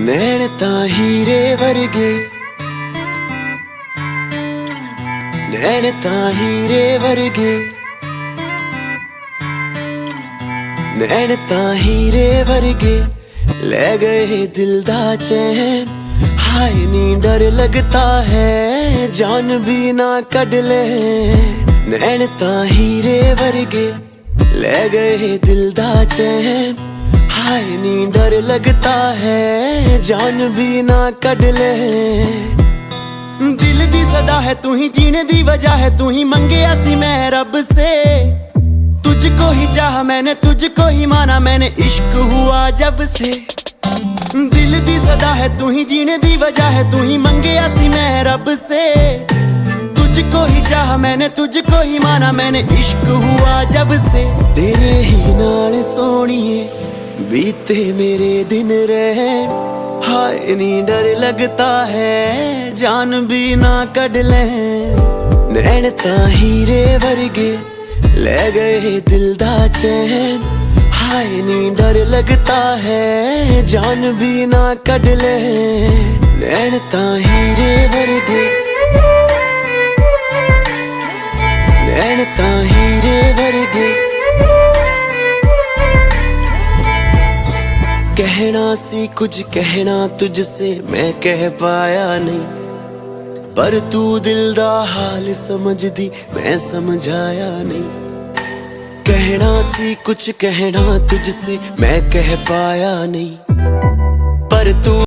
नैन तां हीरे वर्गे, नैन तां हीरे वर्गे, नैन तां हीरे वर्गे, ले गए दिल दा चैन। हाय नी डर लगता है, जान भी ना कढ ले। नैन तां हीरे वर्गे, ले गए दिल दा चैन। हाय नी डर लगता है, जान भी ना कढ ले। दिल दी सदा है तू ही, जीने दी वजह है तू ही, मंगया सी मैं रब से। तुझको ही चाहा मैंने, तुझको ही माना मैंने, इश्क हुआ जब से। दिल दी सदा है तू ही, जीने दी वजह है तू ही, मंगया सी मैं रब से। तुझको ही चाहा मैंने, तुझको ही माना मैंने, इश्क हुआ जब से। तेरे ही नाल सोनिए बीते मेरे दिन रहे। हाय नी डर लगता है, जान भी ना कढ ले। नैन तां हीरे वर्गे, ले गए दिल दा चैन। हाय नी डर लगता है, जान भी ना कढ ले। नैन तां हीरे वर्गे, नैन तां हीरे वर्गे। कहना सी कुछ कहना तुझसे, मैं कह पाया नहीं। पर तू दिल दा हाल समझदी, मैं समझाया नहीं। कहना सी कुछ कहना तुझसे, मैं कह पाया नहीं। पर तू